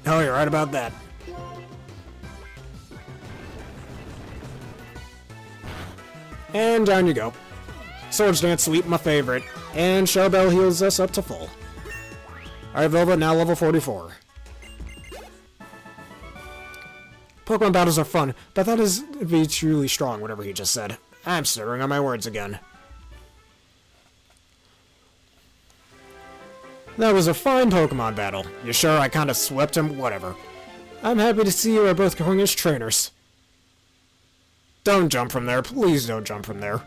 Oh, you're right about that. And down you go. Swords Dance Sweep, my favorite. And Shellbell heals us up to full. Alright, Velvet, now level 44. Pokemon battles are fun, but that is to be truly strong, whatever he just said. I'm stuttering on my words again. That was a fine Pokemon battle. You sure I kinda swept him? Whatever. I'm happy to see you are both going as trainers. Don't jump from there. Please don't jump from there.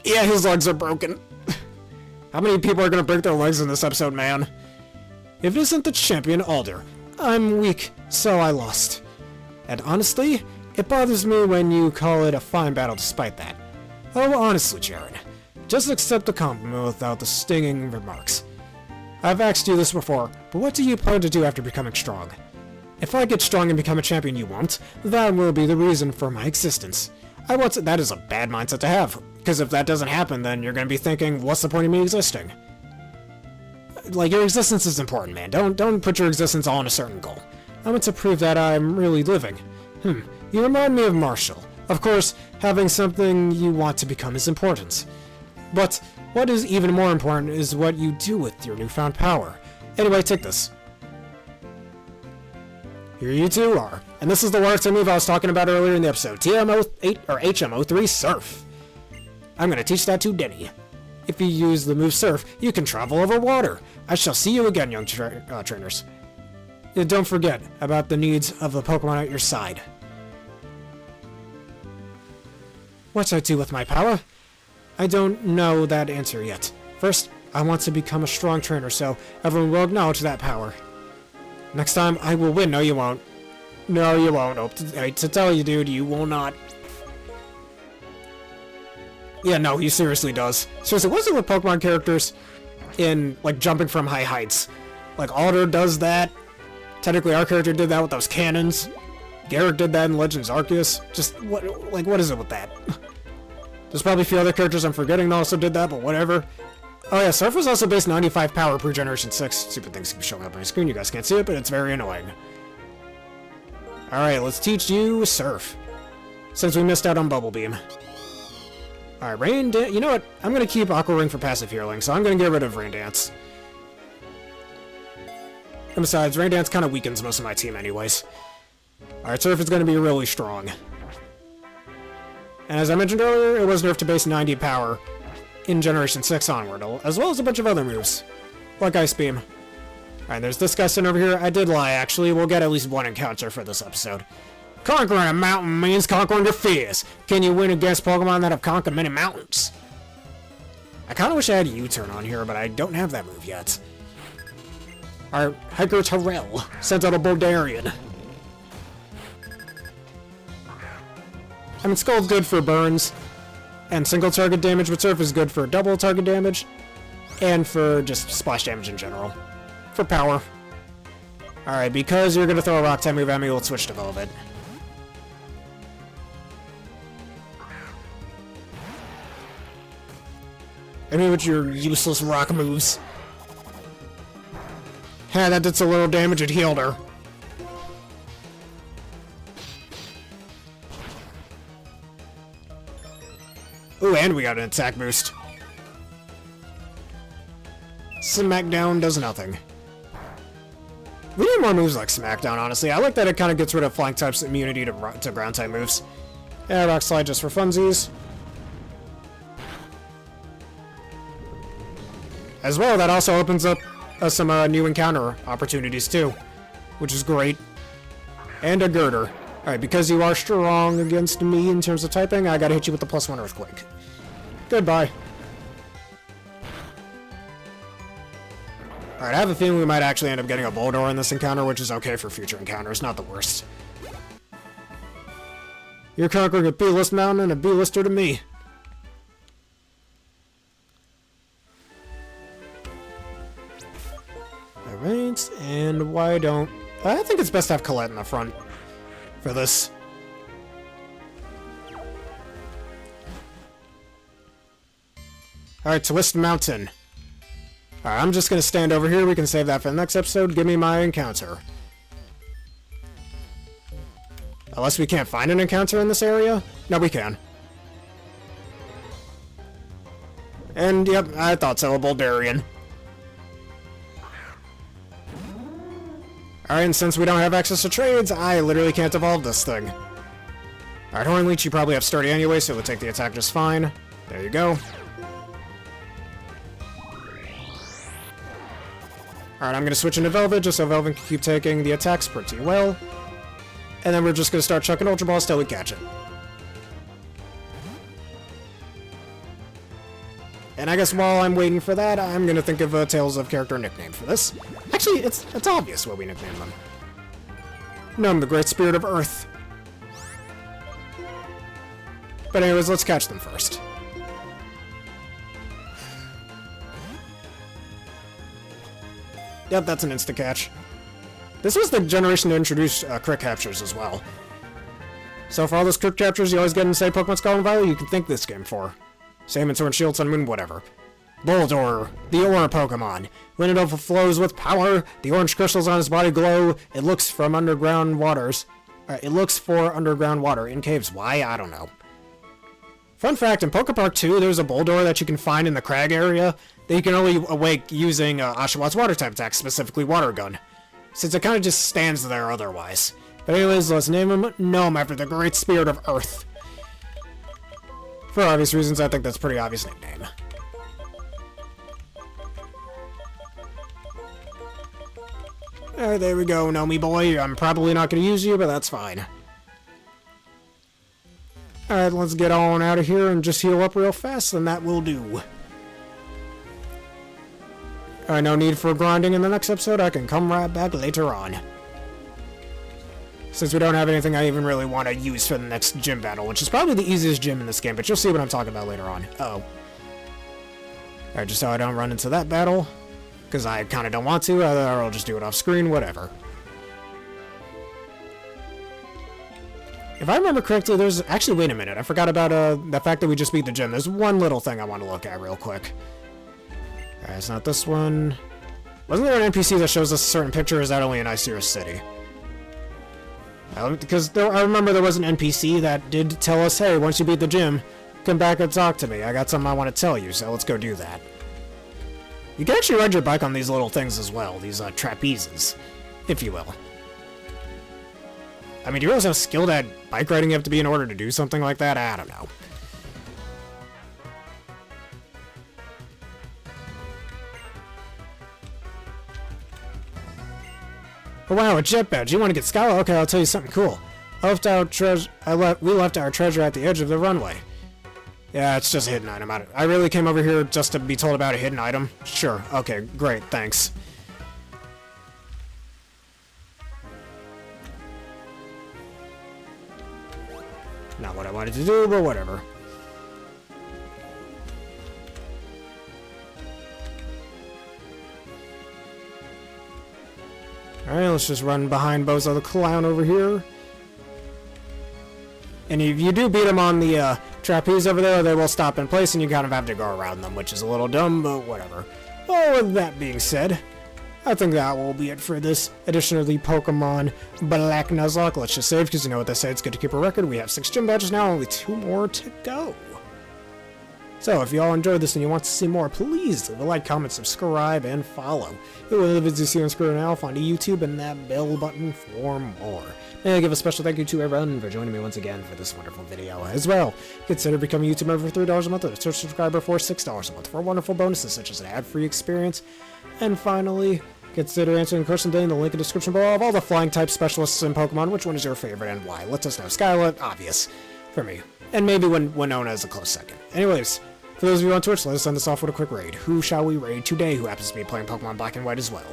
Yeah, his legs are broken. How many people are gonna break their legs in this episode, man? If it isn't the champion, Alder. I'm weak, so I lost. And honestly, it bothers me when you call it a fine battle despite that. Oh, honestly, Jaren. Just accept the compliment without the stinging remarks. I've asked you this before, but what do you plan to do after becoming strong? If I get strong and become a champion you won't, that will be the reason for my existence. That is a bad mindset to have, because if that doesn't happen, then you're going to be thinking, what's the point of me existing? Like, your existence is important, man. Don't put your existence all on a certain goal. I want to prove that I'm really living. You remind me of Marshall. Of course, having something you want to become is important. But what is even more important is what you do with your newfound power. Anyway, take this. Here you two are. And this is the water type move I was talking about earlier in the episode. TMO8 or HMO3 Surf. I'm gonna teach that to Denny. If you use the move Surf, you can travel over water. I shall see you again, young trainers. And don't forget about the needs of the Pokemon at your side. What I do with my power? I don't know that answer yet. First, I want to become a strong trainer, so everyone will acknowledge that power. Next time, I will win. No, you won't. No, you won't. I hate to tell you, dude, you will not. Yeah, no, he seriously does. Seriously, what is it with Pokemon characters in, like, jumping from high heights? Like, Alder does that. Technically, our character did that with those cannons. Garrett did that in Legends Arceus. Just, what is it with that? There's probably a few other characters I'm forgetting that also did that, but whatever. Oh yeah, Surf was also based 95 power per Generation 6. Stupid things keep showing up on my screen, you guys can't see it, but it's very annoying. Alright, let's teach you Surf. Since we missed out on Bubble Beam. Alright, Rain Dance. You know what? I'm going to keep Aqua Ring for passive healing, so I'm going to get rid of Rain Dance. And besides, Rain Dance kind of weakens most of my team anyways. Alright, Surf is going to be really strong. And as I mentioned earlier, it was nerfed to base 90 power in Generation 6 onward, as well as a bunch of other moves, like Ice Beam. Alright, there's this guy sitting over here. I did lie, actually. We'll get at least one encounter for this episode. Conquering a mountain means conquering your fears. Can you win against Pokemon that have conquered many mountains? I kind of wish I had U-turn on here, but I don't have that move yet. Our Hiker Terrell sends out a Bouldarian. I mean, Skull's good for burns and single target damage, but Surf is good for double target damage and for just splash damage in general. For power. Alright, because you're going to throw a rock type move at me, we'll switch to Velvet. I mean, with your useless rock moves. Yeah, that did a little damage, it healed her. Ooh, and we got an attack boost. Smackdown does nothing. We need more moves like Smackdown, honestly. I like that it kind of gets rid of Flying type's immunity to ground type moves. Yeah, Rock Slide just for funsies. As well, that also opens up some new encounter opportunities too, which is great. And a Girder. Alright, because you are strong against me in terms of typing, I gotta hit you with the +1 Earthquake. Goodbye. Alright, I have a feeling we might actually end up getting a Boldore in this encounter, which is okay for future encounters, not the worst. You're conquering a B-list mountain and a B-lister to me. Alright, and why don't... I think it's best to have Colette in the front for this. Alright, Twist Mountain. Alright, I'm just gonna stand over here. We can save that for the next episode. Give me my encounter. Unless we can't find an encounter in this area? No, we can. And, yep, I thought so, a Bouldarian. Alright, and since we don't have access to trades, I literally can't evolve this thing. Alright, Horn Leech, you probably have Sturdy anyway, so it'll take the attack just fine. There you go. Alright, I'm gonna switch into Velvet, just so Velvet can keep taking the attacks pretty well. And then we're just gonna start chucking Ultra Balls till we catch it. And I guess while I'm waiting for that, I'm gonna think of a Tales of Character nickname for this. Actually, it's obvious what we nickname them. Gnome, the Great Spirit of Earth. But anyways, let's catch them first. Yep, that's an insta-catch. This was the generation to introduce crit captures as well. So for all those crit captures you always get in, say, Pokemon Scarlet and Violet, you can thank this game for. Same in Sword and Shield, Sun and Moon, whatever. Boldore, the Aura Pokemon. When it overflows with power, the orange crystals on his body glow. It looks from underground waters. It looks for underground water in caves. Why? I don't know. Fun fact, in Pokepark 2, there's a Boldore that you can find in the crag area that you can only awake using Oshawott water type attack, specifically Water Gun. Since it kind of just stands there otherwise. But anyways, let's name him Gnome after the Great Spirit of Earth. For obvious reasons, I think that's a pretty obvious nickname. Alright, there we go, Gnomey boy. I'm probably not going to use you, but that's fine. Alright, let's get on out of here and just heal up real fast, and that will do. Alright, no need for grinding in the next episode. I can come right back later on. Since we don't have anything I even really want to use for the next gym battle, which is probably the easiest gym in this game, but you'll see what I'm talking about later on. Uh-oh. Alright, just so I don't run into that battle, because I kind of don't want to, or I'll just do it off screen, whatever. If I remember correctly, there's... Actually, wait a minute. I forgot about the fact that we just beat the gym. There's one little thing I want to look at real quick. Alright, it's not this one. Wasn't there an NPC that shows us a certain picture, or is that only in Icyrus City? Because I remember there was an NPC that did tell us, hey, once you beat the gym, come back and talk to me. I got something I want to tell you, so let's go do that. You can actually ride your bike on these little things as well, these trapezes, if you will. I mean, do you realize how skilled at bike riding you have to be in order to do something like that? I don't know. Oh wow, a jet badge. You want to get Skyla? Okay, I'll tell you something cool. We left our treasure at the edge of the runway. Yeah, it's just a hidden item. I really came over here just to be told about a hidden item? Sure. Okay, great. Thanks. Not what I wanted to do, but whatever. Alright, let's just run behind Bozo the Clown over here. And if you do beat him on the trapeze over there, they will stop in place and you kind of have to go around them, which is a little dumb, but whatever. Well, with that being said, I think that will be it for this edition of the Pokemon Black Nuzlocke. Let's just save, because you know what they say, it's good to keep a record. We have 6 gym badges now, only 2 more to go. So, if you all enjoyed this and you want to see more, please leave a like, comment, subscribe, and follow. It will videos you see on screen now, find YouTube, and that bell button for more. May I give a special thank you to everyone for joining me once again for this wonderful video as well. Consider becoming a YouTube member for $3 a month, or a Twitch subscriber for $6 a month for wonderful bonuses such as an ad-free experience. And finally, consider answering the question in the link in the description below of all the flying type specialists in Pokemon. Which one is your favorite and why? Let us know. Skyla, obvious for me. And maybe Winona as a close second. Anyways, for those of you on Twitch, let us send this off with a quick raid. Who shall we raid today who happens to be playing Pokemon Black and White as well?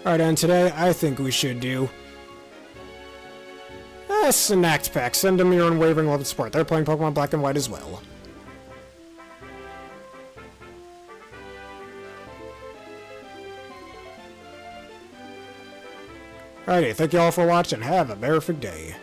Alright, and today I think we should do a Snacked Pack. Send them your unwavering love and support. They're playing Pokemon Black and White as well. Alrighty, thank you all for watching. Have a perfect day.